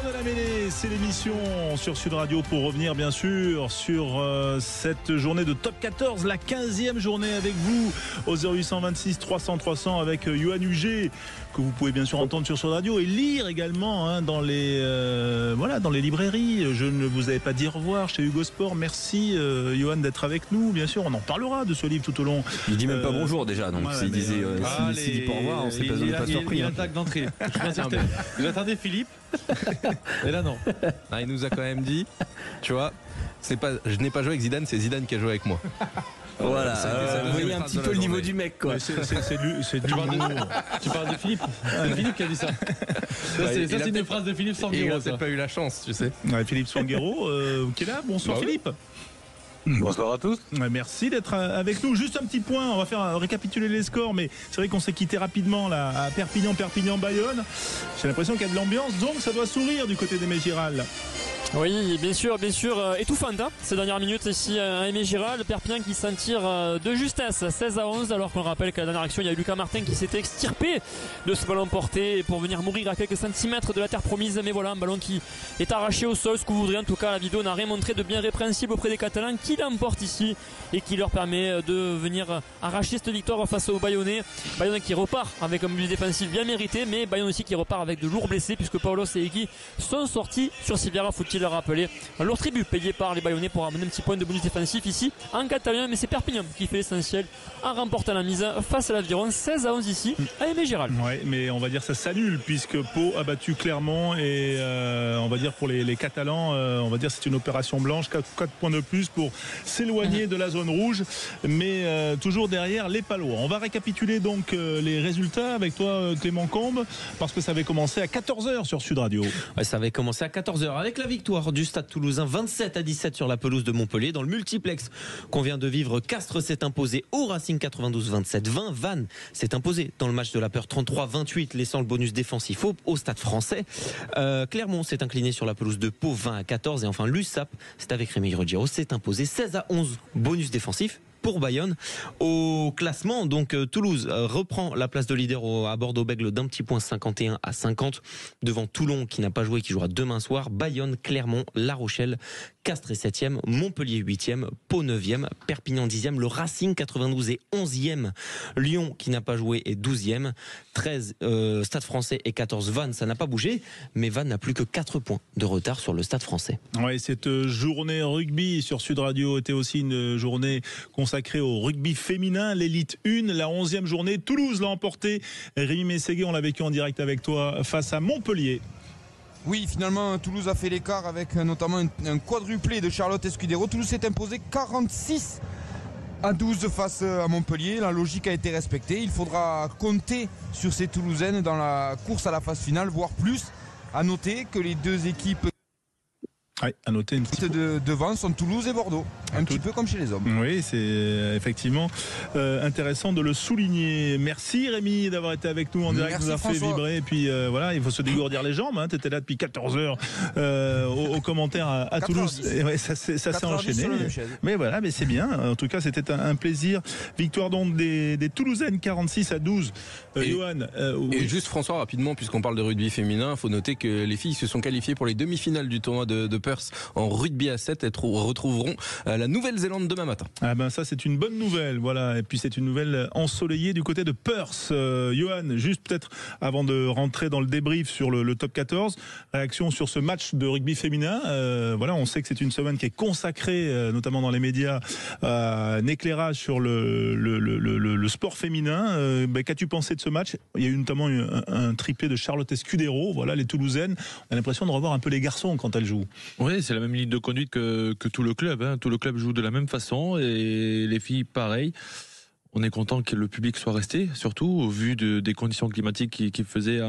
Cœur de la mêlée, c'est l'émission sur Sud Radio pour revenir bien sûr sur cette journée de Top 14, la 15e journée avec vous au 0826 300 300 avec Yohan Huget, que vous pouvez bien sûr entendre sur Sud Radio et lire également dans les dans les librairies. Je ne vous avais pas dit au revoir chez Hugo Sport. Merci Yohan d'être avec nous. Bien sûr, on en parlera de ce livre tout au long. Il dit même pas bonjour déjà, donc s'il disait s'il dit au revoir, on s'est pas surpris. Il attaque d'entrée. J'attendais Philippe. Et là non. Ah, il nous a quand même dit, tu vois, je n'ai pas joué avec Zidane, c'est Zidane qui a joué avec moi. Voilà, vous voyez un petit peu le niveau du mec, quoi. C'est du Tu parles de Philippe. C'est Philippe qui a dit ça. C'est une phrase de Philippe Sanguero. Il n'a peut-être pas eu la chance, tu sais. Ouais, Philippe Sanguero qui est là. Bonsoir Philippe. Bonsoir à tous. Merci d'être avec nous. Juste un petit point, on va faire récapituler les scores, mais c'est vrai qu'on s'est quitté rapidement là à Perpignan-Bayonne. J'ai l'impression qu'il y a de l'ambiance, donc ça doit sourire du côté d'Aimé Giral. Oui, bien sûr, étouffante ces dernières minutes ici à Aimé Giral. Perpignan qui s'en tire de justesse, 16-11, alors qu'on rappelle qu'à la dernière action, il y a Lucas Martin qui s'était extirpé de ce ballon porté pour venir mourir à quelques centimètres de la terre promise. Mais voilà, un ballon qui est arraché au sol, ce que vous voudrez. En tout cas, la vidéo n'a rien montré de bien répréhensible auprès des Catalans qui l'emportent ici et qui leur permet de venir arracher cette victoire face aux Bayonnais. Bayonne qui repart avec un but défensif bien mérité, mais Bayonne aussi qui repart avec de lourds blessés puisque Paulos et Eki sont sortis sur Siviera. Faut-il le rappeler, un lourd tribut payé par les Bayonnais pour amener un petit point de bonus défensif ici en Catalan, mais c'est Perpignan qui fait l'essentiel en remportant la mise face à l'Aviron, 16-11 ici à Aimé Giral. Ouais, mais on va dire ça s'annule puisque Pau a battu Clermont et on va dire pour les Catalans, on va dire c'est une opération blanche, 4 points de plus pour s'éloigner de la zone rouge, mais toujours derrière les Palois. On va récapituler donc les résultats avec toi Clément Combe, parce que ça avait commencé à 14h sur Sud Radio. Ouais, ça avait commencé à 14h avec la victoire du Stade Toulousain 27-17 sur la pelouse de Montpellier. Dans le multiplex qu'on vient de vivre, Castres s'est imposé au Racing 92-27. Vannes s'est imposé dans le match de la peur 33-28, laissant le bonus défensif au Stade Français. Clermont s'est incliné sur la pelouse de Pau 20-14 et enfin l'USAP, c'est avec Rémi Ruggiero, s'est imposé 16-11, bonus défensif pour Bayonne. Au classement, donc Toulouse reprend la place de leader à Bordeaux-Bègles d'un petit point, 51-50, devant Toulon qui n'a pas joué, qui jouera demain soir. Bayonne, Clermont, La Rochelle, Castres est 7e, Montpellier 8e, Pau 9e, Perpignan 10e, le Racing 92 est 11e, Lyon qui n'a pas joué est 12e, 13 Stade Français et 14 Vannes, ça n'a pas bougé, mais Vannes n'a plus que 4 points de retard sur le Stade Français. Ouais, cette journée rugby sur Sud Radio était aussi une journée consacrée au rugby féminin, l'élite 1, la 11e journée. Toulouse l'a emporté. Rémi Mességué, on l'a vécu en direct avec toi face à Montpellier. Oui, finalement, Toulouse a fait l'écart avec notamment un quadruplé de Charlotte Escudero. Toulouse s'est imposé 46-12 face à Montpellier. La logique a été respectée. Il faudra compter sur ces Toulousaines dans la course à la phase finale, voire plus. À noter que les deux équipes à noter une petite devant sont Toulouse et Bordeaux, un petit peu comme chez les hommes. Oui, c'est effectivement intéressant de le souligner. Merci Rémi d'avoir été avec nous en direct, nous a fait vibrer. Et puis voilà, il faut se dégourdir les jambes. Tu étais là depuis 14h aux commentaires à Toulouse. Et ouais, ça s'est enchaîné. Mais voilà, mais c'est bien. En tout cas, c'était un plaisir. Victoire donc des Toulousaines 46-12. Yohan. Et juste François, rapidement, puisqu'on parle de rugby féminin, il faut noter que les filles se sont qualifiées pour les demi-finales du tournoi de Perth en rugby à 7 et retrouveront la Nouvelle-Zélande demain matin. Ah ben ça c'est une bonne nouvelle, voilà. Et puis c'est une nouvelle ensoleillée du côté de Perth. Yohan, juste peut-être avant de rentrer dans le débrief sur le top 14, réaction sur ce match de rugby féminin. Voilà, on sait que c'est une semaine qui est consacrée, notamment dans les médias, un éclairage sur le sport féminin. Qu'as-tu pensé de ce match? Il y a eu notamment un triplé de Charlotte Escudero, voilà, les Toulousaines. On a l'impression de revoir un peu les garçons quand elles jouent. Oui, c'est la même ligne de conduite que tout le club. Tout le club joue de la même façon et les filles, pareil. On est content que le public soit resté, surtout au vu des conditions climatiques qu'il faisait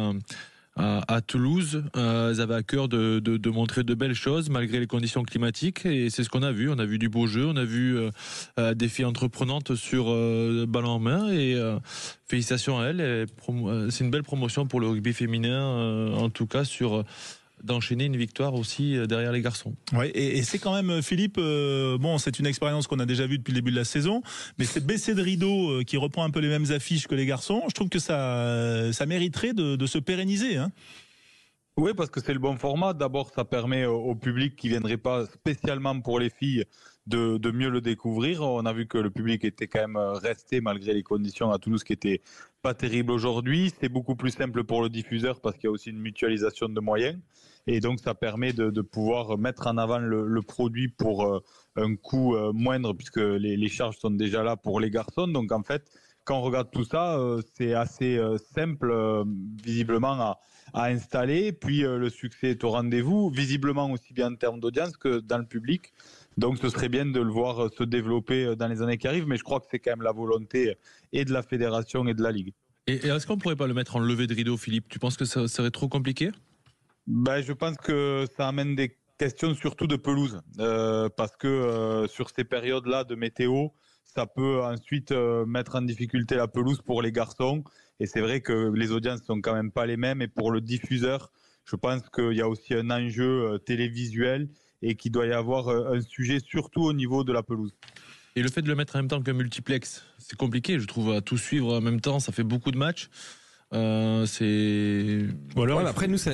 à Toulouse. Elles avaient à cœur de montrer de belles choses malgré les conditions climatiques et c'est ce qu'on a vu. On a vu du beau jeu, on a vu des filles entreprenantes sur ballon en main et félicitations à elles. C'est une belle promotion pour le rugby féminin, en tout cas sur d'enchaîner une victoire aussi derrière les garçons. Ouais, et c'est quand même, Philippe, bon, c'est une expérience qu'on a déjà vue depuis le début de la saison, mais cette baissée de rideau qui reprend un peu les mêmes affiches que les garçons, je trouve que ça mériterait de se pérenniser, hein. Oui, parce que c'est le bon format. D'abord, ça permet au public qui ne viendrait pas spécialement pour les filles de mieux le découvrir. On a vu que le public était quand même resté malgré les conditions à Toulouse qui n'étaient pas terribles aujourd'hui. C'est beaucoup plus simple pour le diffuseur parce qu'il y a aussi une mutualisation de moyens. Et donc, ça permet de pouvoir mettre en avant le produit pour un coût moindre puisque les charges sont déjà là pour les garçons. Donc, en fait, quand on regarde tout ça, c'est assez simple, visiblement, à installer. Puis le succès est au rendez-vous, visiblement aussi bien en termes d'audience que dans le public. Donc ce serait bien de le voir se développer dans les années qui arrivent, mais je crois que c'est quand même la volonté et de la fédération et de la Ligue. Et est-ce qu'on ne pourrait pas le mettre en levée de rideau, Philippe? Tu penses que ça serait trop compliqué? Je pense que ça amène des questions surtout de pelouse, parce que sur ces périodes-là de météo, ça peut ensuite mettre en difficulté la pelouse pour les garçons. Et c'est vrai que les audiences sont quand même pas les mêmes. Et pour le diffuseur, je pense qu'il y a aussi un enjeu télévisuel et qu'il doit y avoir un sujet surtout au niveau de la pelouse. Et le fait de le mettre en même temps qu'un multiplex, c'est compliqué, je trouve, à tout suivre en même temps. Ça fait beaucoup de matchs. Après nous ça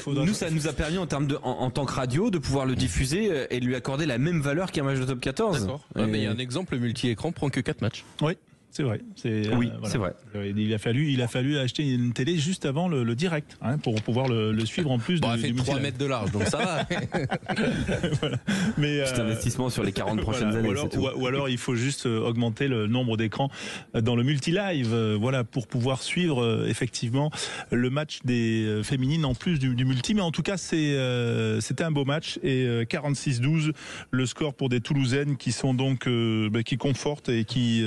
nous a permis en tant que radio de pouvoir le diffuser et de lui accorder la même valeur qu'un match de top 14. D'accord. Mais il y a un exemple, le multi-écran prend que 4 matchs. Oui. C'est vrai. C'est vrai. Il a fallu acheter une télé juste avant le direct pour pouvoir le suivre en plus. Elle fait 3 mètres de large, donc ça va. Voilà. Mais petit investissement sur les 40 prochaines années. Ou alors il faut juste augmenter le nombre d'écrans dans le multi-live, pour pouvoir suivre effectivement le match des féminines en plus du multi. Mais en tout cas, c'était un beau match et 46-12 le score pour des Toulousaines qui sont donc qui confortent et qui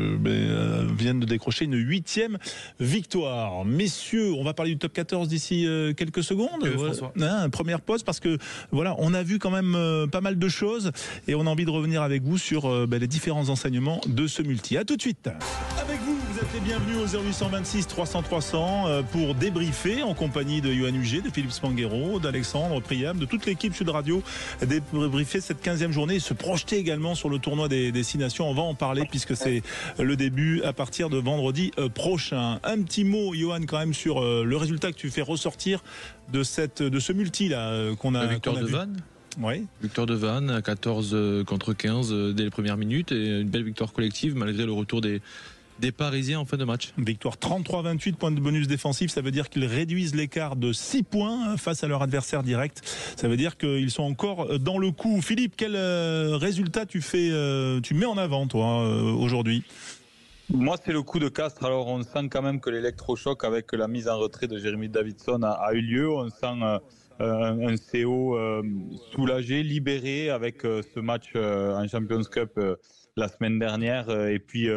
viennent de décrocher une 8e victoire. Messieurs, on va parler du top 14 d'ici quelques secondes. Première pause parce que on a vu quand même pas mal de choses et on a envie de revenir avec vous sur les différents enseignements de ce multi. À tout de suite. Avec vous, vous êtes les bienvenus au 0826 300 300 pour débriefer en compagnie de Yohan Huget, de Philippe Spanghero, d'Alexandre Priam, de toute l'équipe Sud Radio, débriefer cette 15e journée et se projeter également sur le tournoi des Destinations. On va en parler puisque c'est le début à partir de vendredi prochain. Un petit mot, Yohan, quand même sur le résultat que tu fais ressortir de ce multi là qu'on a. La victoire de Vannes. Oui. Victoire de Vannes, 14 contre 15 dès les premières minutes et une belle victoire collective malgré le retour des Parisiens en fin de match. Victoire 33-28, points de bonus défensif, ça veut dire qu'ils réduisent l'écart de 6 points face à leur adversaire direct. Ça veut dire qu'ils sont encore dans le coup. Philippe, quel résultat tu mets en avant toi aujourd'hui? Moi, c'est le coup de Castres. Alors, on sent quand même que l'électrochoc avec la mise en retrait de Jérémy Davidson a eu lieu. On sent un CO soulagé, libéré avec ce match en Champions Cup la semaine dernière et puis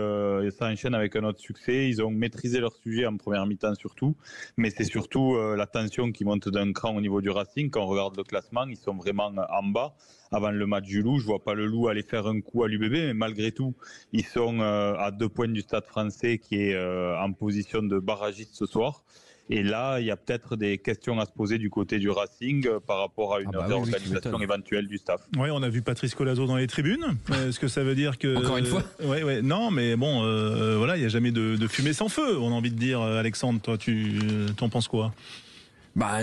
ça enchaîne avec un autre succès. Ils ont maîtrisé leur sujet en première mi-temps surtout, mais c'est surtout la tension qui monte d'un cran au niveau du Racing. Quand on regarde le classement, ils sont vraiment en bas. Avant le match du Loup, je vois pas le Loup aller faire un coup à l'UBB, mais malgré tout, ils sont à 2 points du Stade Français qui est en position de barragiste ce soir. Et là, il y a peut-être des questions à se poser du côté du Racing par rapport à une réorganisation éventuelle du staff. Oui, on a vu Patrice Colazo dans les tribunes. Est-ce que ça veut dire que... Encore une fois non, mais bon, il n'y a jamais de fumée sans feu, on a envie de dire. Alexandre, toi, tu t'en penses quoi?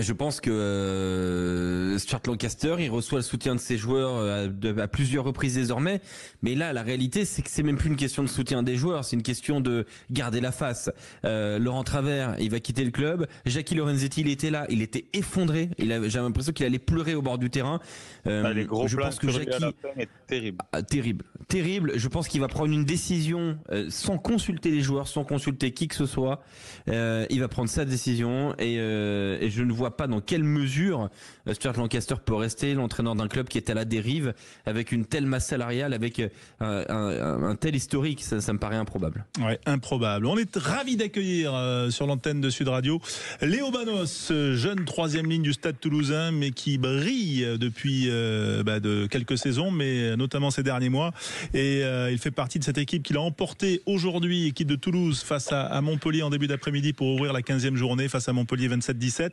Je pense que Stuart Lancaster, il reçoit le soutien de ses joueurs à plusieurs reprises désormais. Mais là, la réalité, c'est que c'est même plus une question de soutien des joueurs, c'est une question de garder la face. Laurent Travers, il va quitter le club. Jackie Lorenzetti, il était là, il était effondré. J'ai l'impression qu'il allait pleurer au bord du terrain. Les gros je pense que Jackie, à la fin est terrible. Terrible. Je pense qu'il va prendre une décision sans consulter les joueurs, sans consulter qui que ce soit. Il va prendre sa décision et je ne vois pas dans quelle mesure Stuart Lancaster peut rester l'entraîneur d'un club qui est à la dérive avec une telle masse salariale, avec un tel historique. Ça me paraît improbable. Ouais, improbable. On est ravis d'accueillir sur l'antenne de Sud Radio Léo Banos, jeune 3e ligne du Stade Toulousain, mais qui brille depuis de quelques saisons, mais notamment ces derniers mois. Et il fait partie de cette équipe qu'il a emporté aujourd'hui, équipe de Toulouse, face à Montpellier en début d'après-midi pour ouvrir la 15e journée face à Montpellier 27-17.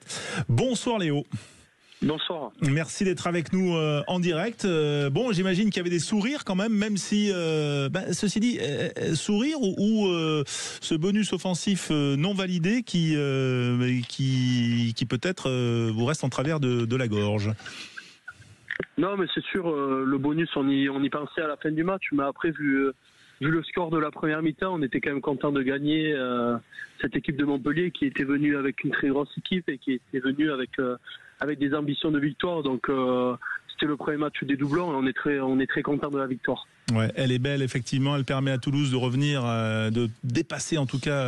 Bonsoir Léo. Bonsoir. Merci d'être avec nous en direct. Bon, j'imagine qu'il y avait des sourires quand même si, ceci dit, sourire ou ce bonus offensif non validé qui peut-être vous reste en travers de la gorge. Non, mais c'est sûr, le bonus, on y pensait à la fin du match, mais après, vu le score de la première mi-temps, on était quand même content de gagner cette équipe de Montpellier qui était venue avec une très grosse équipe et qui était venue avec des ambitions de victoire. Donc c'était le premier match des doublons et on est très content de la victoire. Ouais, elle est belle effectivement, elle permet à Toulouse de revenir, de dépasser en tout cas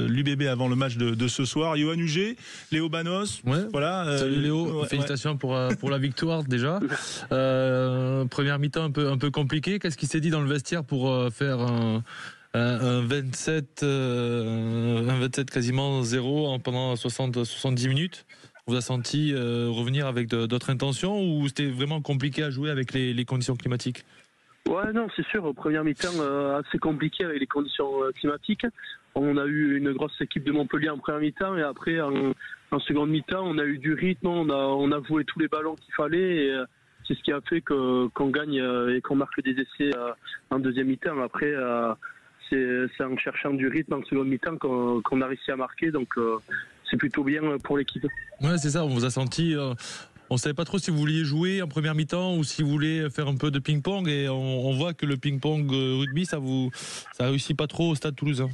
l'UBB avant le match de ce soir. Johan Huget, Léo Banos, voilà. Salut Léo, félicitations pour la victoire déjà. Première mi-temps un peu compliqué. Qu'est-ce qui s'est dit dans le vestiaire pour faire un 27 quasiment 0 pendant 70 minutes? On vous a senti revenir avec d'autres intentions ou c'était vraiment compliqué à jouer avec les conditions climatiques? Ouais, non, c'est sûr, première mi-temps assez compliqué avec les conditions climatiques. On a eu une grosse équipe de Montpellier en première mi-temps et après en seconde mi-temps on a eu du rythme, on a voué tous les ballons qu'il fallait et c'est ce qui a fait qu'on gagne et qu'on marque des essais en deuxième mi-temps. Après c'est en cherchant du rythme en seconde mi-temps qu'on a réussi à marquer, donc c'est plutôt bien pour l'équipe. Ouais, c'est ça, on vous a senti... On ne savait pas trop si vous vouliez jouer en première mi-temps ou si vous vouliez faire un peu de ping-pong et on voit que le ping-pong rugby, ça réussit pas trop au Stade Toulousain.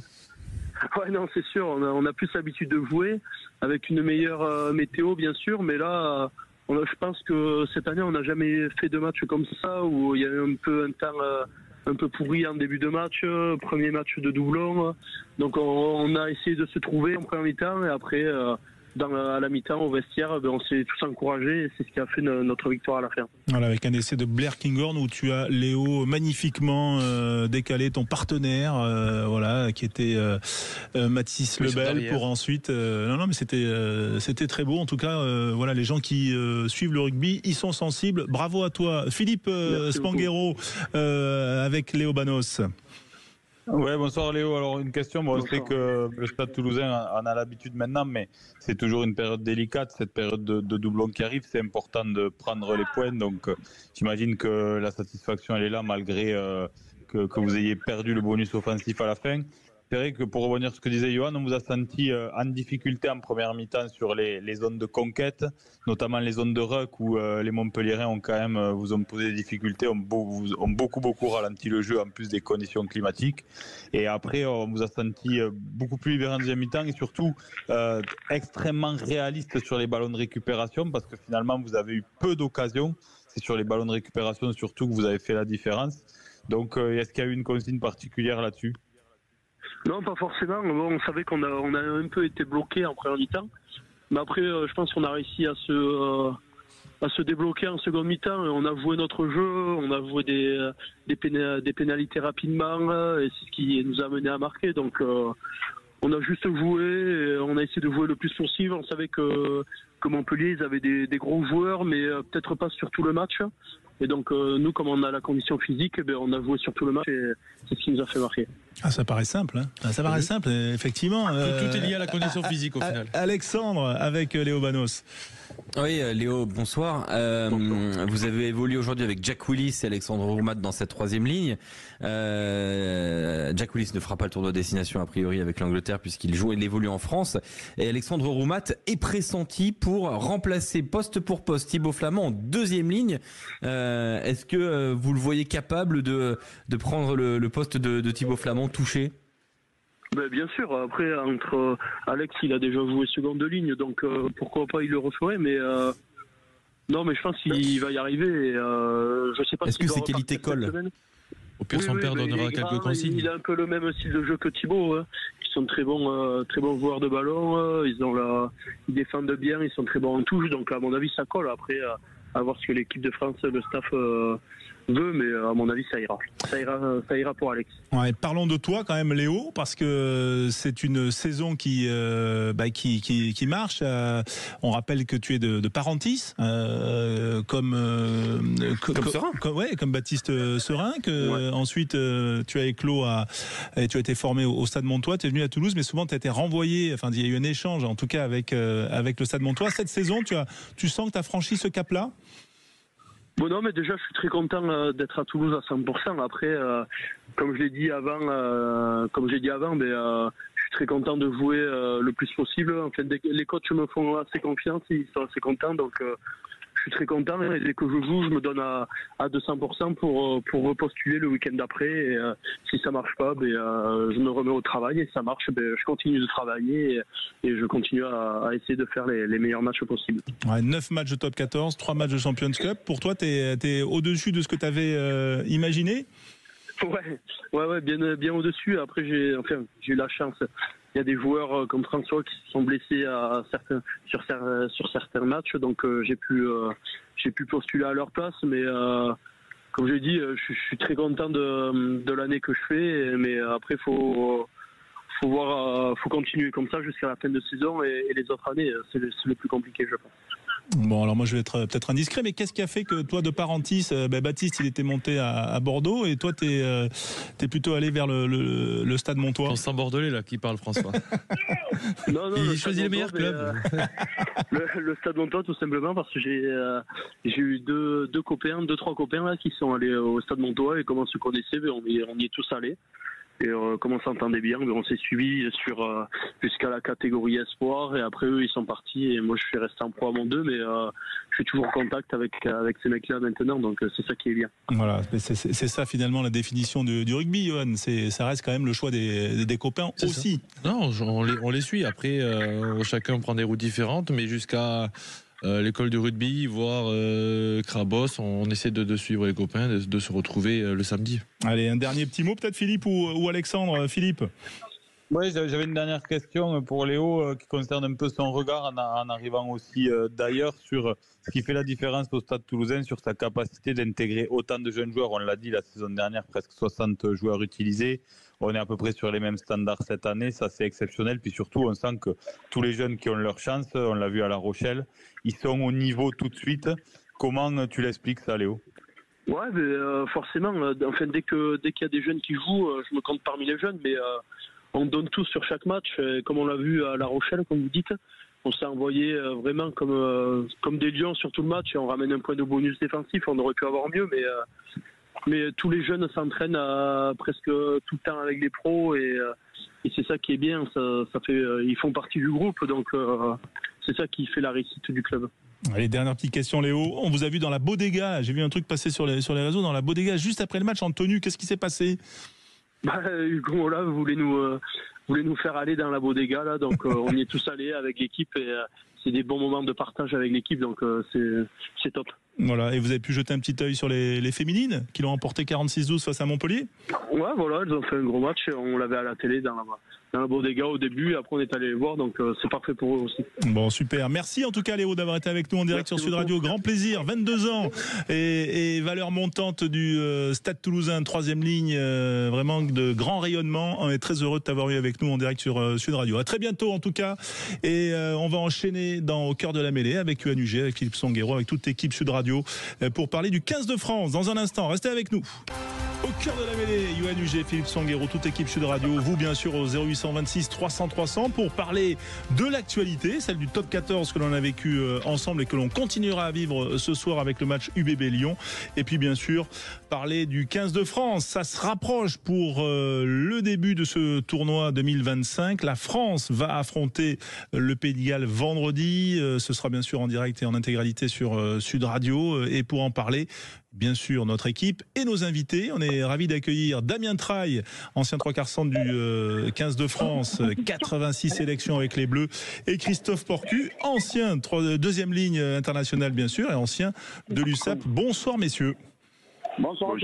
Ouais, non, c'est sûr, on a plus l'habitude de jouer avec une meilleure météo bien sûr, mais là je pense que cette année on n'a jamais fait de match comme ça où il y a eu un peu un temps un peu pourri en début de match, premier match de doublon, donc on a essayé de se trouver en première mi-temps et après à la mi-temps au vestiaire, on s'est tous encouragés et c'est ce qui a fait notre victoire à la fin. Voilà, avec un essai de Blair Kinghorn où tu as Léo magnifiquement décalé ton partenaire, voilà, qui était Mathis Lebel pour ensuite. Non, mais c'était très beau. En tout cas, voilà, les gens qui suivent le rugby, ils sont sensibles. Bravo à toi, Philippe Spanghero, avec Léo Banos. Ouais, bonsoir Léo. Alors une question, bon, on sait que le Stade Toulousain en a l'habitude maintenant, mais c'est toujours une période délicate, cette période de doublon qui arrive, c'est important de prendre les points, donc j'imagine que la satisfaction elle est là malgré que vous ayez perdu le bonus offensif à la fin. C'est vrai que pour revenir sur ce que disait Johan, on vous a senti en difficulté en première mi-temps sur les zones de conquête, notamment les zones de ruck où les Montpelliérains ont quand même vous ont posé des difficultés, ont beaucoup ralenti le jeu en plus des conditions climatiques. Et après, on vous a senti beaucoup plus libéré en deuxième mi-temps et surtout extrêmement réaliste sur les ballons de récupération parce que finalement vous avez eu peu d'occasions. C'est sur les ballons de récupération surtout que vous avez fait la différence. Donc est-ce qu'il y a eu une consigne particulière là-dessus ? Non, pas forcément. Bon, on savait qu'on a un peu été bloqué en première mi-temps. Mais après, je pense qu'on a réussi à se débloquer en seconde mi-temps. On a voué notre jeu, on a voué des pénalités rapidement et c'est ce qui nous a mené à marquer. Donc, on a juste joué, et on a essayé de jouer le plus possible. On savait que Montpellier, ils avaient des gros joueurs, mais peut-être pas sur tout le match. Et donc nous, comme on a la condition physique, on a joué sur tout le match et c'est ce qui nous a fait marquer. Ah, ça paraît simple, hein. Ça paraît simple, effectivement. Tout est lié à la condition physique au final. Alexandre avec Léo Banos. Oui, Léo, bonsoir. Vous avez évolué aujourd'hui avec Jack Willis et Alexandre Roumat dans cette troisième ligne. Jack Willis ne fera pas le tournoi de destination a priori avec l'Angleterre puisqu'il évolue en France. Et Alexandre Roumat est pressenti pour remplacer poste pour poste Thibaut Flamand en deuxième ligne. Est-ce que vous le voyez capable de prendre le poste de Thibaut Flamand touché ? Ben, bien sûr, après entre Alex il a déjà joué seconde ligne donc pourquoi pas il le referait mais non mais je pense qu'il va y arriver et, je sais pas. Est-ce que ses qualités collent? Au pire son père donnera quelques consignes. Il a un peu le même style de jeu que Thibaut, hein. Ils sont très bons joueurs de ballon, ils défendent bien, ils sont très bons en touche donc à mon avis ça colle. Après à voir ce que l'équipe de France, le staff veut, mais à mon avis ça ira pour Alex. Ouais, parlons de toi quand même Léo, parce que c'est une saison qui marche. On rappelle que tu es de Parentis, comme Baptiste Serin, que ensuite tu as éclos et tu as été formé au Stade Montois, tu es venu à Toulouse, mais souvent tu as été renvoyé, enfin il y a eu un échange en tout cas avec le Stade Montois. Cette saison, tu sens que tu as franchi ce cap-là? Bon non, mais déjà je suis très content d'être à Toulouse à 100%. Après, comme je l'ai dit avant, je suis très content de jouer le plus possible. Enfin, les coachs me font assez confiance, ils sont assez contents, donc je suis très content. Et dès que je joue, je me donne à 200% pour repostuler le week-end d'après. Et si ça marche pas, je me remets au travail. Et ça marche, je continue de travailler et je continue à essayer de faire les meilleurs matchs possibles. Ouais, 9 matchs de top 14, 3 matchs de Champions Cup. Pour toi, t'es au-dessus de ce que tu avais imaginé? Ouais, bien au-dessus. Après, j'ai eu la chance. Il y a des joueurs comme François qui se sont blessés sur certains matchs, donc j'ai pu postuler à leur place. Mais comme j'ai dit, je suis très content de l'année que je fais. Mais après, faut continuer comme ça jusqu'à la fin de saison et les autres années, c'est le plus compliqué, je pense. Bon, alors moi je vais être peut-être indiscret, mais qu'est-ce qui a fait que toi de Parentis, Baptiste il était monté à Bordeaux et toi t'es plutôt allé vers le Stade Montois? C'est un Bordelais là qui parle, François. Non, il choisit les meilleurs clubs. Le Stade Montois, tout simplement parce que j'ai eu deux, trois copains là qui sont allés au Stade Montois et comme on se connaissait, on y est tous allés. Et comme on s'entendait bien, on s'est suivi jusqu'à la catégorie espoir et après eux ils sont partis et moi je suis resté en Pro à 2, mais je suis toujours en contact avec ces mecs-là maintenant, donc c'est ça qui est bien. Voilà, c'est ça finalement la définition du rugby, Johan. Ça reste quand même le choix des copains aussi. Ça. Non, on les suit. Après, chacun prend des routes différentes, mais jusqu'à l'école du rugby, voire Crabos, on essaie de suivre les copains, de se retrouver le samedi. Allez, un dernier petit mot peut-être, Philippe ou Alexandre. Philippe? Oui, j'avais une dernière question pour Léo qui concerne un peu son regard en arrivant aussi d'ailleurs sur ce qui fait la différence au Stade Toulousain, sur sa capacité d'intégrer autant de jeunes joueurs. On l'a dit la saison dernière, presque 60 joueurs utilisés. On est à peu près sur les mêmes standards cette année, ça c'est exceptionnel. Puis surtout, on sent que tous les jeunes qui ont leur chance, on l'a vu à La Rochelle, ils sont au niveau tout de suite. Comment tu l'expliques ça, Léo? Ouais, mais forcément. Enfin, dès qu'il y a des jeunes qui jouent, je me compte parmi les jeunes, mais on donne tout sur chaque match. Comme on l'a vu à La Rochelle, comme vous dites, on s'est envoyé vraiment comme des lions sur tout le match et on ramène un point de bonus défensif. On aurait pu avoir mieux, mais tous les jeunes s'entraînent presque tout le temps avec les pros et c'est ça qui est bien. Ça fait, ils font partie du groupe, donc c'est ça qui fait la réussite du club. Allez, dernière petite question, Léo. On vous a vu dans la bodega. J'ai vu un truc passer sur les réseaux dans la bodega juste après le match en tenue. Qu'est-ce qui s'est passé? Hugo là voulait nous faire aller dans la bodega là, donc on y est tous allés avec l'équipe et c'est des bons moments de partage avec l'équipe, donc c'est top. Voilà, et vous avez pu jeter un petit œil sur les féminines qui l'ont emporté 46-12 face à Montpellier? Ouais, voilà, elles ont fait un gros match, on l'avait à la télé dans la bodega au début, après on est allé les voir, donc c'est parfait pour eux aussi. Bon, super, merci en tout cas Léo d'avoir été avec nous en direct sur Sud Radio, grand plaisir, 22 ans et valeur montante du Stade Toulousain, 3e ligne, vraiment de grand rayonnement. On est très heureux de t'avoir eu avec nous en direct sur Sud Radio. À très bientôt en tout cas, et on va enchaîner au cœur de la mêlée avec Yohan Uget, avec Philippe Songuero, avec toute l'équipe Sud Radio pour parler du 15 de France dans un instant. Restez avec nous. Au cœur de la mêlée, Yohan Uget, Philippe Songuero, toute l'équipe Sud Radio, vous bien sûr au 0826 300 300 pour parler de l'actualité, celle du top 14 que l'on a vécu ensemble et que l'on continuera à vivre ce soir avec le match UBB Lyon. Et puis bien sûr, parler du 15 de France. Ça se rapproche pour le début de ce tournoi 2025. La France va affronter le Pays de Galles vendredi. Ce sera bien sûr en direct et en intégralité sur Sud Radio. Et pour en parler, bien sûr, notre équipe et nos invités. On est ravis d'accueillir Damien Traille, ancien 3/4 centre du 15 de France, 86 sélections avec les Bleus, et Christophe Porcu, ancien 2e ligne internationale bien sûr, et ancien de l'USAP. Bonsoir messieurs. Bonsoir.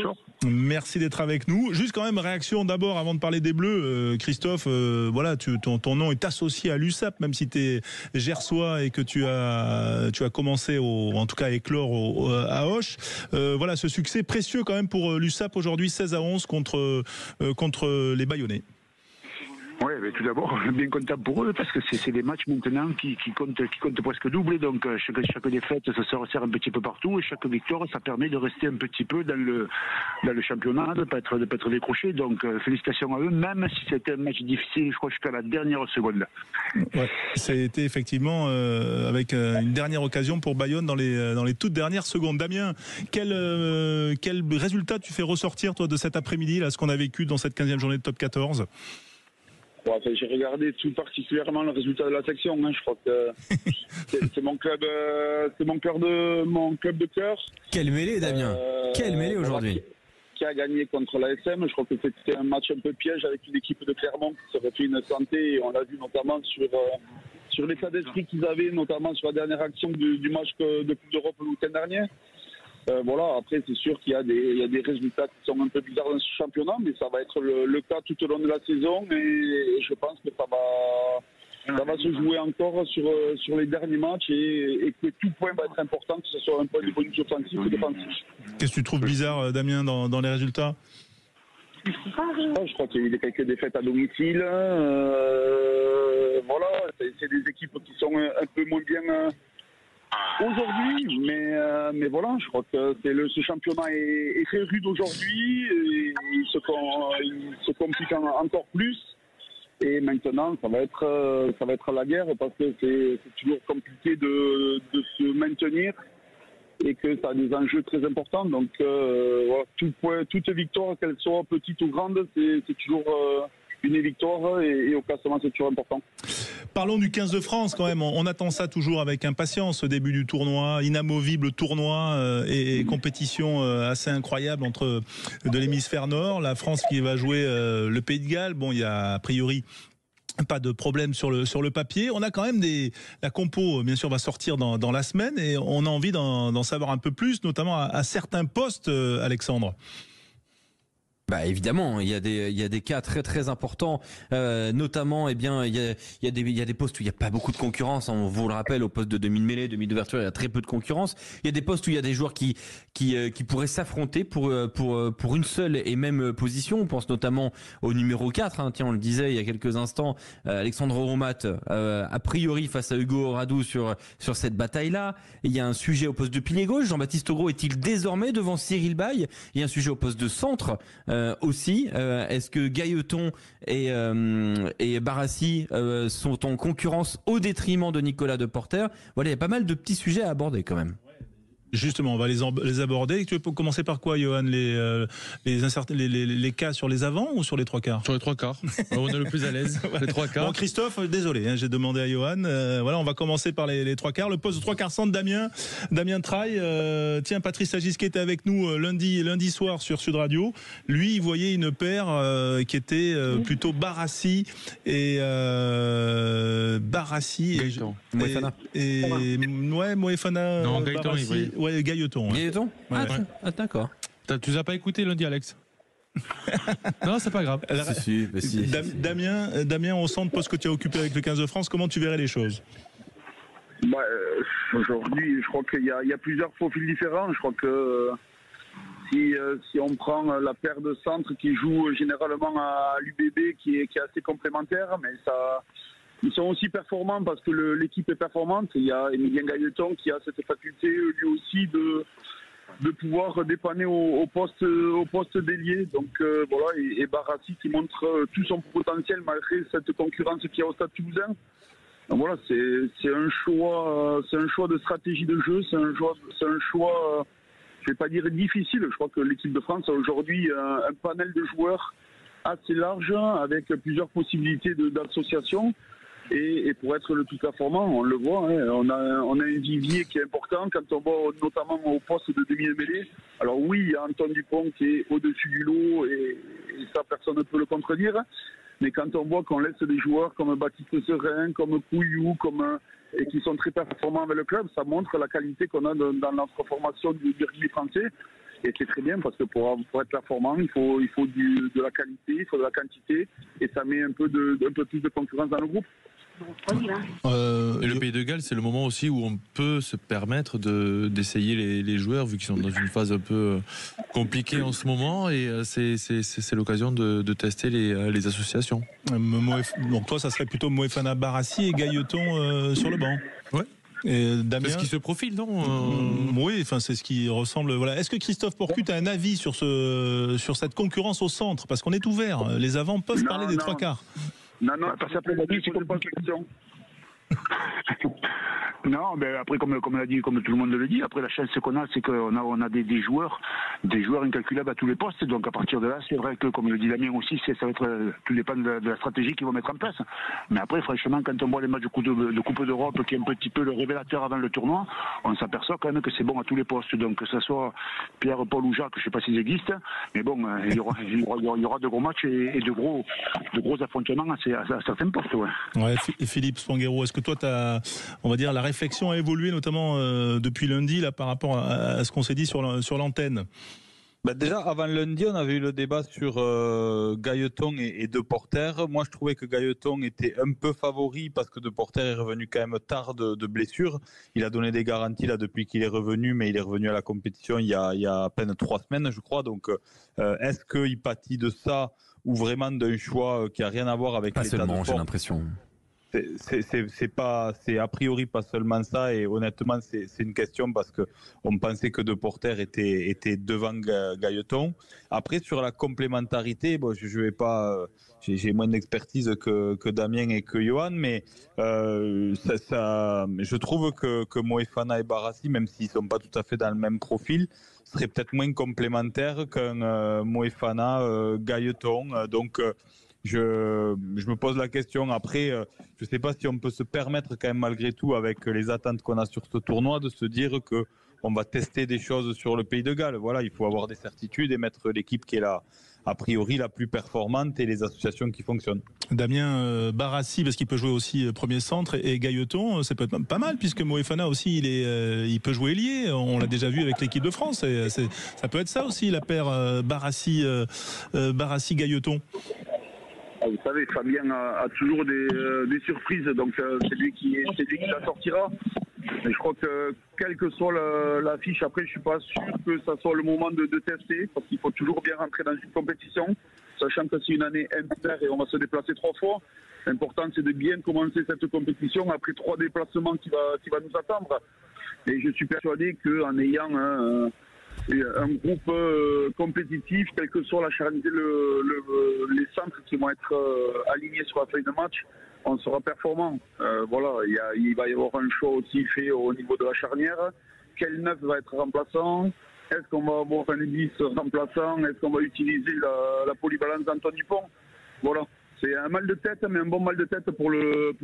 Merci d'être avec nous. Juste quand même, réaction d'abord avant de parler des Bleus. Christophe, voilà, ton nom est associé à l'USAP, même si tu es gersois et que tu as commencé, en tout cas à éclore à Auch. Voilà, ce succès précieux quand même pour l'USAP aujourd'hui, 16-11 contre les Bayonnais. Oui, mais tout d'abord, bien content pour eux, parce que c'est des matchs maintenant qui comptent presque double. Donc chaque défaite, ça se resserre un petit peu partout, et chaque victoire, ça permet de rester un petit peu dans le championnat, de ne pas être décroché. Donc félicitations à eux, même si c'était un match difficile, je crois, jusqu'à la dernière seconde. Ouais, c'était effectivement avec une dernière occasion pour Bayonne dans les toutes dernières secondes. Damien, quel résultat tu fais ressortir, toi, de cet après-midi, là, ce qu'on a vécu dans cette 15e journée de top 14? Bon, enfin, j'ai regardé tout particulièrement le résultat de la section. Je crois que c'est mon club, mon club de cœur. Quelle mêlée, Damien. Quelle mêlée aujourd'hui. Qui a gagné contre l'ASM. Je crois que c'était un match un peu piège avec une équipe de Clermont qui s'aurait fait une santé. Et on l'a vu notamment sur l'état d'esprit qu'ils avaient, notamment sur la dernière action du match de Coupe d'Europe le week-end dernier. Voilà, après c'est sûr qu'il y a des résultats qui sont un peu bizarres dans ce championnat, mais ça va être le cas tout au long de la saison, et je pense que ça va se jouer encore sur les derniers matchs, et que tout point va être important, que ce soit un point de bonus offensif ou défensif. Qu'est-ce que tu trouves bizarre, Damien, dans les résultats? Je crois qu'il y a eu quelques défaites à domicile. Voilà, c'est des équipes qui sont un peu moins bien aujourd'hui, mais voilà, je crois que ce championnat est très rude aujourd'hui, et il se complique encore plus. Et maintenant, ça va être la guerre, parce que c'est toujours compliqué de se maintenir, et que ça a des enjeux très importants. Donc, voilà, toute victoire, qu'elle soit petite ou grande, c'est toujours une victoire, et au classement, c'est toujours important. Parlons du 15 de France quand même. On attend ça toujours avec impatience, au début du tournoi, inamovible tournoi et compétition assez incroyable entre de l'hémisphère nord. La France qui va jouer le Pays de Galles. Bon, il y a a priori pas de problème sur le papier. On a quand même la compo, bien sûr, va sortir dans la semaine, et on a envie d'en savoir un peu plus, notamment à certains postes, Alexandre. Bah évidemment, il y a des cas très très importants, notamment il y a des postes où il y a pas beaucoup de concurrence. On vous le rappelle, au poste de demi-mêlée, demi-d'ouverture, il y a très peu de concurrence. Il y a des postes où il y a des joueurs qui pourraient s'affronter pour une seule et même position. On pense notamment au numéro 4, tiens, on le disait il y a quelques instants, Alexandre Romat, a priori face à Hugo Radou sur cette bataille-là. Il y a un sujet au poste de pilier gauche. Jean-Baptiste Augros est-il désormais devant Cyril Baille? Il y a un sujet au poste de centre. Aussi, est-ce que Gailleton et Barassi sont en concurrence au détriment de Nicolas Deporter? Voilà, il y a pas mal de petits sujets à aborder quand même. Justement, on va les aborder. Tu veux commencer par quoi, Johan? Les cas sur les avants ou sur les trois quarts? Sur les trois quarts. On est le plus à l'aise. Les trois quarts. Bon, Christophe, désolé, j'ai demandé à Johan. Voilà, on va commencer par les trois quarts. Le poste de trois quarts centre, Damien Traille. Tiens, Patrice Agisquet était avec nous lundi soir sur Sud Radio. Lui, il voyait une paire qui était plutôt Barassi et Moefana. Ouais, Moefana. Non, Gailleton, il voyait. Ouais, Gailleton. Ouais. Gailleton, ouais. Ah, d'accord. Tu nous as pas écouté lundi, Alex? Non, c'est pas grave. Si. Damien, au centre, poste que tu as occupé avec le 15 de France, comment tu verrais les choses? Aujourd'hui, je crois qu'il y a plusieurs profils différents. Je crois que si on prend la paire de centres qui joue généralement à l'UBB, qui est assez complémentaire, mais ils sont aussi performants parce que l'équipe est performante. Il y a Emilien Gailleton qui a cette faculté lui aussi de pouvoir dépanner au poste d'ailier. Donc voilà, et Barassi qui montre tout son potentiel malgré cette concurrence qu'il y a au Stade Toulousain. Donc voilà, c'est un choix de stratégie de jeu, c'est un choix, je vais pas dire difficile. Je crois que l'équipe de France a aujourd'hui un panel de joueurs assez large avec plusieurs possibilités d'association. Et pour être le plus performant, on le voit, on a un vivier qui est important quand on voit notamment au poste de demi-mêlée. Alors oui, il y a Antoine Dupont qui est au-dessus du lot, et ça personne ne peut le contredire. Mais quand on voit qu'on laisse des joueurs comme Baptiste Serein, comme Pouillou, et qui sont très performants avec le club, ça montre la qualité qu'on a dans notre formation du rugby français. Et c'est très bien parce que pour être performant, il faut de la qualité, il faut de la quantité, et ça met un peu plus de concurrence dans le groupe. Et le Pays de Galles, c'est le moment aussi où on peut se permettre d'essayer les joueurs, vu qu'ils sont dans une phase un peu compliquée en ce moment, et c'est l'occasion de tester les associations. Donc toi, ça serait plutôt Moefana Barassi et Gailleton sur le banc. Ouais. Et Damien, c'est ce qui se profile, non Oui, enfin c'est ce qui ressemble. Voilà. Est-ce que Christophe Porcu a un avis sur cette concurrence au centre? Parce qu'on est ouvert. Les avants peuvent parler des trois quarts. Non, parce qu'après, c'est comme pas la question. Non, mais après, comme l'a dit, comme tout le monde le dit, après la chance qu'on a, c'est qu'on a des joueurs incalculables à tous les postes. Donc à partir de là, c'est vrai que, comme le dit Damien aussi, ça va être tout dépend de la stratégie qu'ils vont mettre en place. Mais après, franchement, quand on voit les matchs de Coupe d'Europe, qui est un petit peu le révélateur avant le tournoi, on s'aperçoit quand même que c'est bon à tous les postes. Donc que ce soit Pierre, Paul ou Jacques, je ne sais pas s'ils existent, mais bon, il y aura de gros matchs et de gros affrontements à certains postes. Ouais, Philippe Spanghero, est-ce que toi, on va dire, la réflexion a évolué notamment depuis lundi là, par rapport à ce qu'on s'est dit sur l'antenne? Déjà, avant lundi, on avait eu le débat sur Gailleton et De Porter. Moi, je trouvais que Gailleton était un peu favori parce que De Porter est revenu quand même tard de blessure. Il a donné des garanties là depuis qu'il est revenu, mais il est revenu à la compétition il y a à peine 3 semaines, je crois. Donc, est-ce qu'il pâtit de ça ou vraiment d'un choix qui n'a rien à voir avec l'état de forme? J'ai l'impression. C'est a priori pas seulement ça, et honnêtement c'est une question parce que on pensait que De Porter était devant Gailleton. Après sur la complémentarité, bon je vais pas, j'ai moins d'expertise que Damien et que Johan, mais je trouve que Moefana et Barassi, même s'ils sont pas tout à fait dans le même profil, seraient peut-être moins complémentaires qu'un Moefana Gailleton. Donc je me pose la question. Après, je ne sais pas si on peut se permettre quand même malgré tout, avec les attentes qu'on a sur ce tournoi, de se dire que on va tester des choses sur le Pays de Galles. Voilà, il faut avoir des certitudes et mettre l'équipe qui est là, a priori la plus performante, et les associations qui fonctionnent. Damien, Barassi, parce qu'il peut jouer aussi premier centre, et Gailleton, ça peut être pas mal, puisque Moefana aussi, il peut jouer ailier. On l'a déjà vu avec l'équipe de France. Et ça peut être ça aussi, la paire Barassi-Gailleton. Vous savez, Fabien a toujours des surprises, donc c'est lui qui la sortira. Mais je crois que quelle que soit l'affiche, après je suis pas sûr que ça soit le moment de tester, parce qu'il faut toujours bien rentrer dans une compétition, sachant que c'est une année impaire et on va se déplacer 3 fois. L'important c'est de bien commencer cette compétition après 3 déplacements qui va nous attendre. Et je suis persuadé qu'en ayant un groupe compétitif, quelle que soit la charnière, les centres qui vont être alignés sur la feuille de match, on sera performant. Voilà, il va y avoir un choix aussi fait au niveau de la charnière. Quel neuf va être remplaçant? Est-ce qu'on va avoir un 10 remplaçant? Est-ce qu'on va utiliser la polyvalence d'Antoine Dupont? Voilà. C'est un mal de tête, mais un bon mal de tête pour le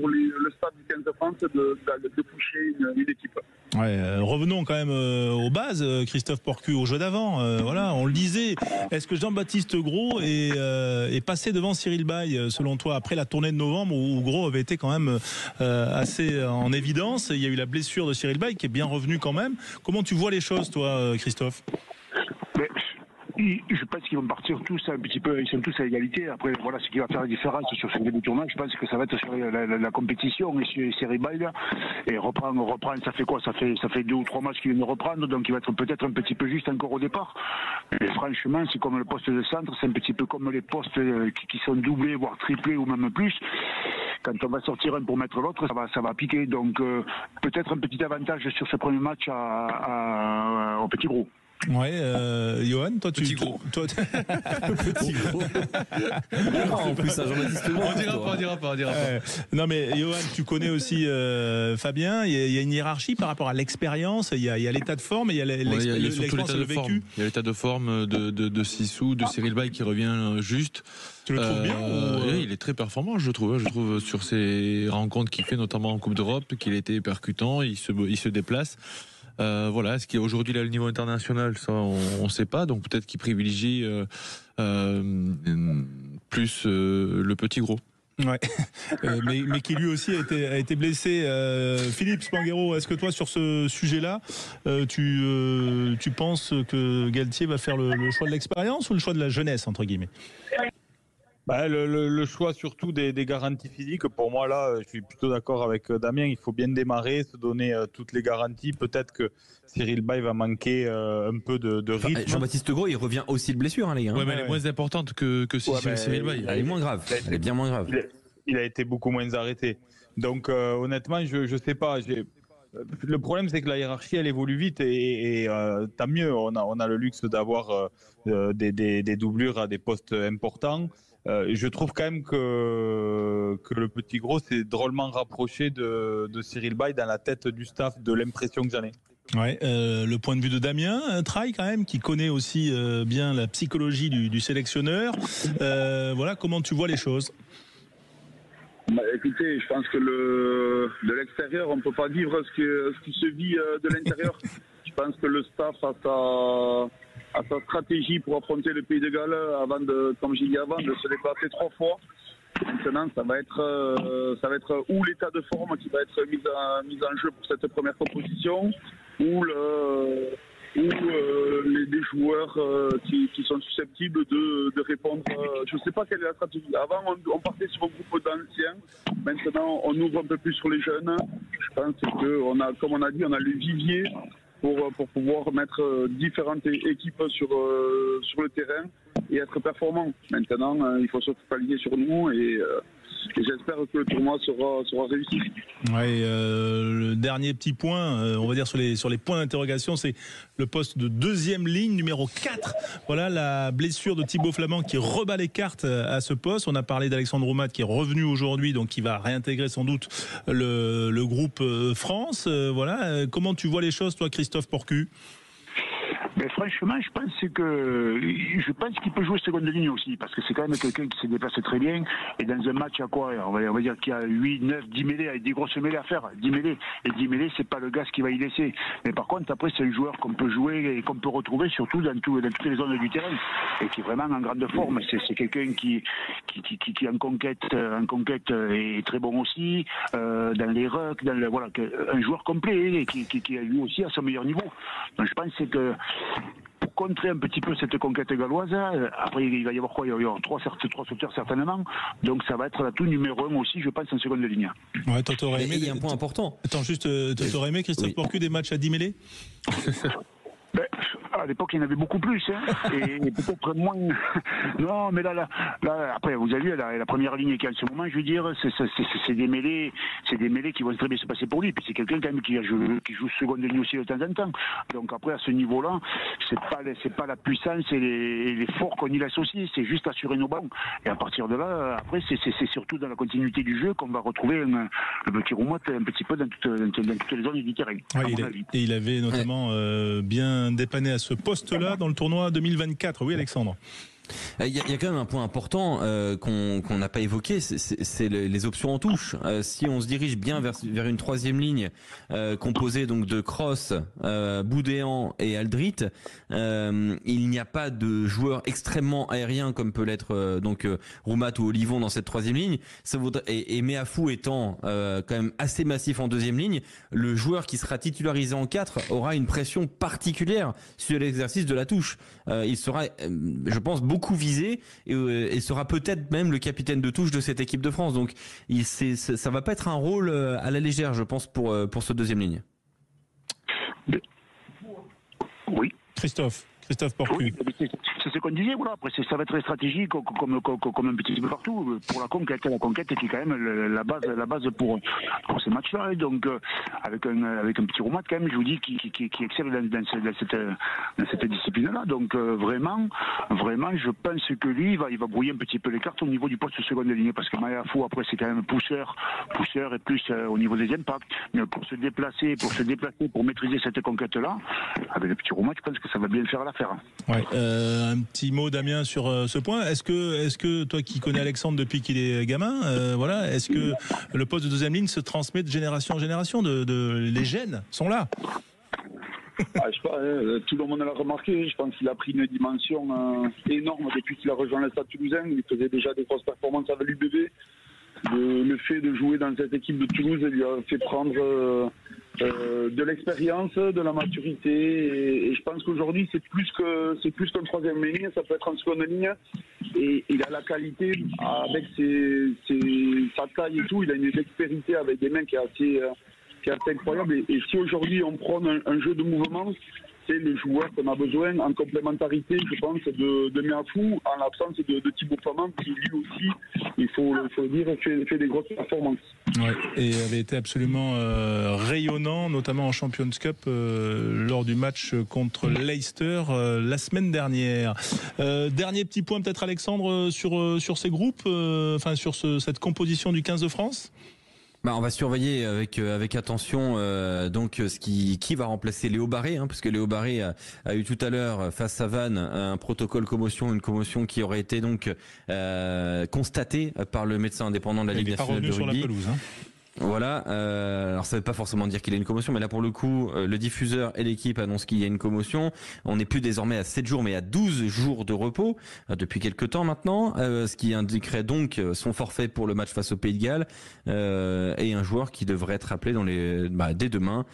stade du 15 de France de toucher une équipe. Ouais, revenons quand même aux bases, Christophe Porcu, au jeu d'avant. Voilà, on le disait. Est-ce que Jean-Baptiste Gros est passé devant Cyril Baille, selon toi, après la tournée de novembre où Gros avait été quand même assez en évidence? Il y a eu la blessure de Cyril Baille qui est bien revenu quand même. Comment tu vois les choses, toi, Christophe? Je pense qu'ils vont partir tous un petit peu, ils sont tous à égalité. Après, voilà, ce qui va faire la différence sur ce début de tournoi, je pense que ça va être sur la compétition et sur Cyril Baille. Et reprendre, ça fait quoi? Ça fait 2 ou 3 matchs qu'il vient de reprendre, donc il va être peut-être un petit peu juste encore au départ. Et franchement, c'est comme le poste de centre, c'est un petit peu comme les postes qui sont doublés, voire triplés ou même plus. Quand on va sortir un pour mettre l'autre, ça va piquer. Donc peut-être un petit avantage sur ce premier match au Petit Gros. Ouais, Johan, toi Petit Gros. Petit Gros. En plus, ça, Jean-Baptiste Gros. On dira pas. Non mais Johan, tu connais aussi Fabien. Il y a une hiérarchie par rapport à l'expérience. Il y a l'état de forme, et il y a l'expérience, le vécu. Il y a l'état de forme de Sissou, de Cyril Baille qui revient juste. Tu le trouves bien Il est très performant, je trouve. Je trouve sur ses rencontres qu'il fait, notamment en Coupe d'Europe, qu'il a été percutant. Il se déplace. Voilà, est-ce qu'il y a aujourd'hui là le niveau international, ça on ne sait pas, donc peut-être qu'il privilégie plus le Petit Gros. Ouais. Mais qui lui aussi a été blessé. Philippe Spanghero, est-ce que toi, sur ce sujet-là, tu penses que Galtier va faire le choix de l'expérience ou le choix de la jeunesse, entre guillemets? Le choix surtout des garanties physiques, pour moi là, je suis plutôt d'accord avec Damien, il faut bien démarrer, se donner toutes les garanties. Peut-être que Cyril Bay va manquer un peu de rythme. Jean-Baptiste Gros, il revient aussi de blessure, hein, les gars. Ouais, mais elle est moins importante que Cyril Bay. Elle est moins grave, elle est bien moins grave. Il a été beaucoup moins arrêté. Donc honnêtement, je sais pas. Le problème, c'est que la hiérarchie, elle évolue vite et tant mieux. On a le luxe d'avoir des doublures à des postes importants. Je trouve quand même que le petit Gros s'est drôlement rapproché de Cyril Bay dans la tête du staff, de l'impression que j'en ai. Ouais, le point de vue de Damien Traille quand même, qui connaît aussi bien la psychologie du sélectionneur. Voilà, comment tu vois les choses? Écoutez, je pense que de l'extérieur, on ne peut pas vivre ce qui se vit de l'intérieur. Je pense que le staff a sa stratégie pour affronter le Pays de Galles avant comme j'ai dit avant, de se déplacer 3 fois. Maintenant, ça va être ou l'état de forme qui va être mis en jeu pour cette première composition, ou les joueurs qui sont susceptibles de répondre. Je ne sais pas quelle est la stratégie. Avant, on partait sur un groupe d'anciens. Maintenant, on ouvre un peu plus sur les jeunes. Je pense que comme on a dit, on a le vivier pour pouvoir mettre différentes équipes sur le terrain et être performant. Maintenant, il faut se focaliser sur nous et j'espère que le tournoi sera réussi. Ouais, le dernier petit point, on va dire sur les points d'interrogation, c'est le poste de deuxième ligne, numéro 4. Voilà la blessure de Thibaut Flamand qui rebat les cartes à ce poste. On a parlé d'Alexandre Roumat qui est revenu aujourd'hui, donc qui va réintégrer sans doute le groupe France. Voilà, comment tu vois les choses, toi, Christophe Porcu? Mais franchement, je pense qu'il peut jouer seconde ligne aussi, parce que c'est quand même quelqu'un qui s'est déplacé très bien. Et dans un match, à quoi on va dire qu'il y a 8, 9, 10 mêlées, avec des grosses mêlées à faire. 10 mêlées. Et 10 mêlées, c'est pas le gaz qui va y laisser. Mais par contre, après, c'est un joueur qu'on peut jouer et qu'on peut retrouver surtout dans toutes les zones du terrain. Et qui est vraiment en grande forme. C'est quelqu'un qui en conquête est très bon aussi, dans les rucks, voilà, un joueur complet, et qui a lui aussi à son meilleur niveau. Donc je pense que pour contrer un petit peu cette conquête galloise, après il va y avoir quoi? Il va y avoir trois sauteurs certainement, donc ça va être l'atout numéro 1 aussi, je pense, en seconde ligne. Ouais, toi t'aurais aimé. Il y a un point important. Attends, juste, t'aurais aimé, Christophe Porcu, des matchs à 10 mêlées? À l'époque, il y en avait beaucoup plus, hein, et peut-être moins. Non, mais là, après, vous avez vu, la première ligne qui est en ce moment, je veux dire, c'est des mêlées qui vont très bien se passer pour lui. Puis c'est quelqu'un quand même qui joue seconde ligne aussi de temps en temps. Donc après, à ce niveau-là, c'est pas la puissance et les forts qu'on y laisse aussi, c'est juste assurer nos bancs. Et à partir de là, après, c'est surtout dans la continuité du jeu qu'on va retrouver le petit Roumat un petit peu dans toutes les zones du terrain. Ouais, et il avait notamment bien dépanné à ce poste-là dans le tournoi 2024. Oui, Alexandre. Il y a quand même un point important qu'on n'a pas évoqué, c'est les options en touche. Si on se dirige bien vers une troisième ligne composée donc de Cross, Boudéan et Aldrit, il n'y a pas de joueur extrêmement aérien comme peut l'être Roumat ou Olivon dans cette troisième ligne. Et Meafou étant quand même assez massif en deuxième ligne, le joueur qui sera titularisé en 4 aura une pression particulière sur l'exercice de la touche. Il sera, je pense, beaucoup visé et sera peut-être même le capitaine de touche de cette équipe de France. Donc ça va pas être un rôle à la légère, je pense, pour ce deuxième ligne. Oui. Christophe Porcu. Oui, c'est ce qu'on disait, voilà. Après, ça va être très stratégique, comme un petit peu partout, pour la conquête qui est quand même la base pour ces matchs-là. Et donc, avec un petit Roumat, quand même, je vous dis, qui excelle dans cette discipline-là. Donc, vraiment, je pense que lui, il va brouiller un petit peu les cartes au niveau du poste de seconde ligne, parce que Meafou, après, c'est quand même pousseur et plus au niveau des impacts. Mais pour se déplacer, pour maîtriser cette conquête-là, avec le petit Roumat, je pense que ça va bien faire l'affaire. Ouais. Un petit mot, Damien, sur ce point. Est-ce que toi qui connais Alexandre depuis qu'il est gamin, voilà, est-ce que le poste de deuxième ligne se transmet de génération en génération, les gènes sont là? Je sais pas, tout le monde l'a remarqué. Je pense qu'il a pris une dimension énorme depuis qu'il a rejoint le Stade Toulousain. Il faisait déjà des grosses performances avec l'UBB. le fait de jouer dans cette équipe de Toulouse lui a fait prendre de l'expérience, de la maturité, et je pense qu'aujourd'hui c'est plus qu'un troisième ligne, ça peut être en seconde ligne, et il a la qualité avec sa taille et tout, il a une dextérité avec des mains qui est assez incroyable, et si aujourd'hui on prend un jeu de mouvement, c'est le joueur qu'on a besoin en complémentarité, je pense, de Miafou, en l'absence de Thibaut Flamand, qui lui aussi, il faut le dire, fait des grosses performances. Ouais, et avait été absolument rayonnant, notamment en Champions Cup lors du match contre Leicester la semaine dernière. Dernier petit point peut-être, Alexandre, sur ces groupes, sur cette composition du 15 de France. On va surveiller avec attention donc ce qui va remplacer Léo Barré, parce que Léo Barré a eu tout à l'heure face à Vannes un protocole commotion, une commotion qui aurait été donc constatée par le médecin indépendant de la Ligue nationale de rugby. Il n'est pas revenu sur la pelouse. Voilà, alors ça veut pas forcément dire qu'il y a une commotion, mais là pour le coup, le diffuseur et l'équipe annoncent qu'il y a une commotion. On n'est plus désormais à 7 jours, mais à 12 jours de repos, depuis quelques temps maintenant, ce qui indiquerait donc son forfait pour le match face au Pays de Galles, et un joueur qui devrait être appelé dès demain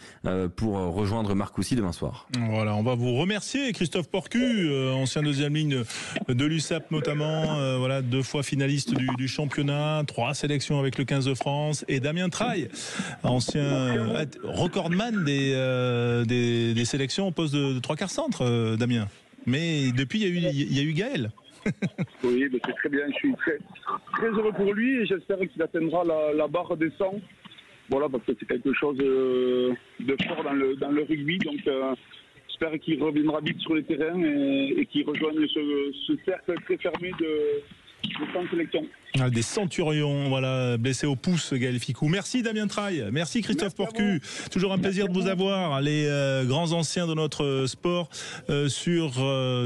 pour rejoindre Marcoussis demain soir. Voilà, on va vous remercier, Christophe Porcu, ancien deuxième ligne de l'USAP notamment, 2 fois finaliste du championnat, 3 sélections avec le 15 de France, et Damien Traille, ancien recordman des sélections au poste de 3/4 centre, Damien. Mais depuis, il y a eu Gaël. Oui, c'est très bien. Je suis très, très heureux pour lui et j'espère qu'il atteindra la barre des 100. Voilà, parce que c'est quelque chose de fort dans le rugby. Donc, j'espère qu'il reviendra vite sur les terrains et qu'il rejoigne ce cercle très fermé de 100 sélections. Des centurions, blessés au pouce, Gaël Ficou. Merci Damien Traille, merci Christophe Porcu. Toujours un plaisir de vous avoir, les grands anciens de notre sport sur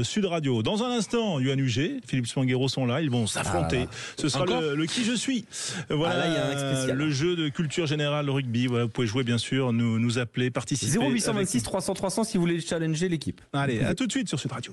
Sud Radio. Dans un instant, Yoann Huget, Philippe Spanghero sont là, ils vont s'affronter. Ce sera le qui je suis. Voilà, il y a un spécial. Le jeu de culture générale rugby. Voilà, vous pouvez jouer bien sûr, nous appeler, participer. 0826 300 300 si vous voulez challenger l'équipe. Allez, à tout de suite sur Sud Radio.